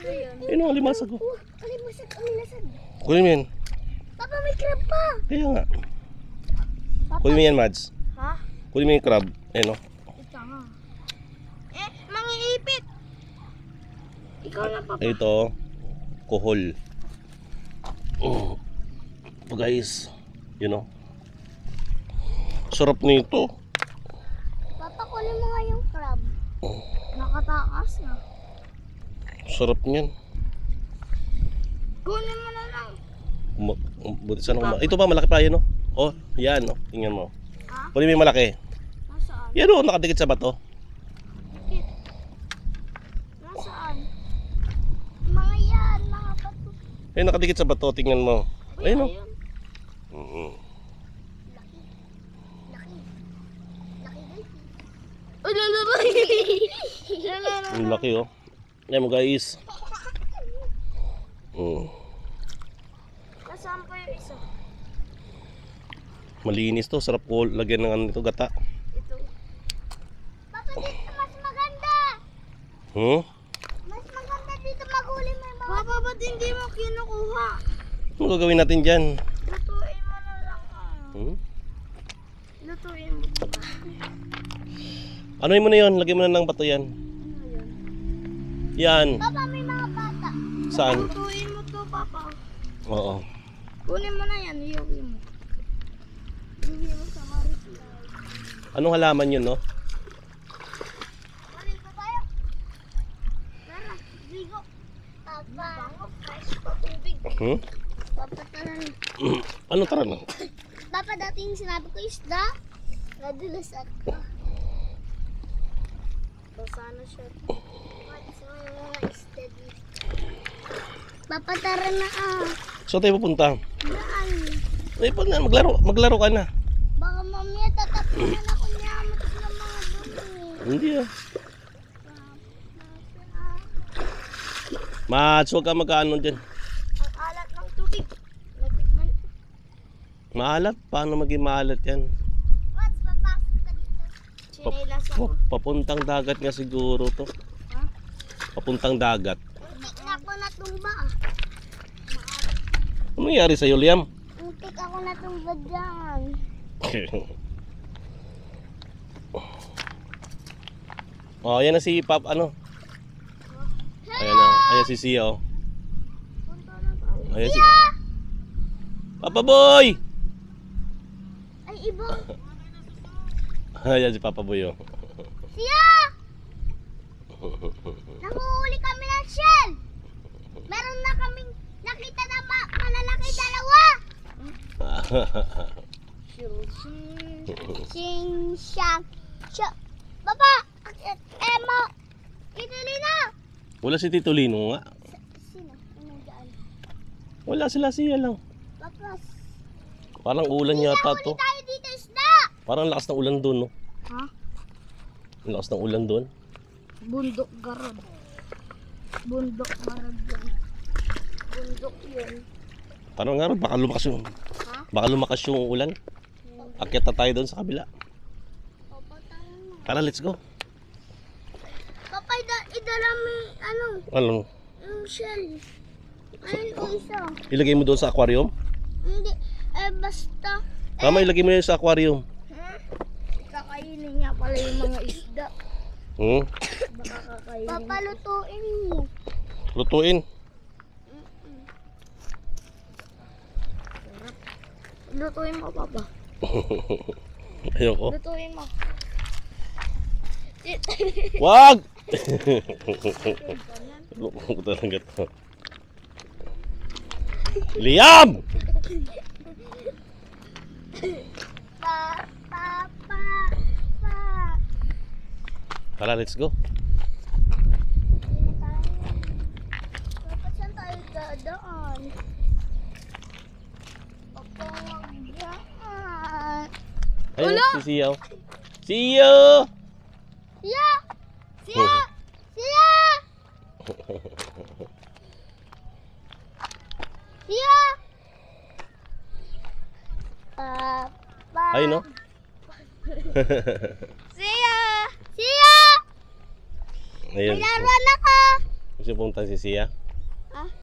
Ayun o, limasag ko. Limasag, umilasag. Kunin mo yan. Papa, may crab pa. Kaya nga. Papa. Kunin mo yan, Mads. Ha? Kunin mo yung crab. Ayun o. Ito nga. Mangiipit. Ikaw na, Papa. Ito, kuhol. Oh, guys, you know. Sarap nito. Papa, kunin mo nga yung crab. Nakatakas na. Sarap niyan. Kunin mo na lang. Buti sana ito pa, malaki pa yan, no? Oh, yan, no? Tingnan mo. Ha? Kunin mo yung malaki. Nasaan? Yan, no? Nakadikit sa bato. Nasaan? Mga yan, mga bato. Ayun, nakadikit sa bato. Tingnan mo. Uy, Ayun, no? ayun. Laki. Laki. Laki guys. Uy, lalabay. Ang laki, oh. Ayan mo, guys. Nasaan pa yung isa? Malinis to. Sarap ko lagyan ng ano nito, gata. Ito. Papa, dito mas maganda. Mas maganda dito maghuli mo yung mga... Papa, ba't hindi mo kinukuha? Ano gagawin natin dyan? Lutuin mo na lang. Lutuin mo. Anoin mo na yun? Lagyan mo na ng bato yan. Ano yun? Yan. Papa, may mga bata. Saan? Lutuin mo to, Papa. Oo. Kunin mo na yan, iuwi mo. Iuwi mo sa Maricel. Anong halaman yun, no? Kunin pa tayo. Tara, ligo. Papa. Fresh pa tubig. Papa, tara na. Ano tara na? Papa, dati yung sinabi ko isda. Nadulas ako. Sana siya. What's mga isda dito? Papa, tara na Saan tayo pupunta? Daan. Ay, maglaro ka na. Baka mamaya tatapunan ako niya. Matas ng mga dumi. Hindi ah. Mats, huwag ka magkaano dyan. Ang alat ng tubig. Natikman ko. Maalat? Paano maging maalat yan? What's papasok ka dito? Chinelas ako. Papuntang dagat nga siguro to. Ha? Papuntang dagat. Muntik na ako natumba Ano nangyari sa'yo, Liam? Muntik ako natumba dyan. Oh, yan na si Pap, ano? Ayan na, ayan si Sia, oh. Punta na tayo. Ayan si Papa Boy! Ay, iba. Ayan si Papa Boy, oh. Siya! Nanguhuli kami ng shell. Meron na kaming nakita na malalaki dalawa. Sing shang. Papa, Emma, Italina. Wala si Tito Lino nga. Sino? Ano dyan? Wala sila siya lang. Papa, Parang ulan yata to. tayo dito isda. Parang lakas ng ulan doon, no? Ha? Ang lakas ng ulan doon. Bundok garod. Bundok garod yan. Bundok yun. Parang nga rin, baka lumakas yung... Ha? Baka lumakas yung ulan. Akyat na tayo doon sa kabila. Papa, tayo na. Tara, let's go. Papa, idala mo ano, Ano? yung shell. Ayun o isa. Ilagay mo doon sa aquarium? Hindi, basta. Tama, ilagay mo yun sa aquarium. Kakainin niya pala yung mga isda. Baka kakainin. Papa, lutuin mo. Lutuin. Lutuin mo, Papa. Ayoko. Lutuin mo. Wag! Loko talaga to. Liam! Papa. Tara, let's go. Papa, saan tayo dadaan? Papa, wag dyan. Ayun, Wala! si Siyaw. Siya! Siya! Siya! Siya! Siya! Papa! Ayun, no? Siya! Siya! Ayun. May laruan ako! Gusto punta si Sia? Ah,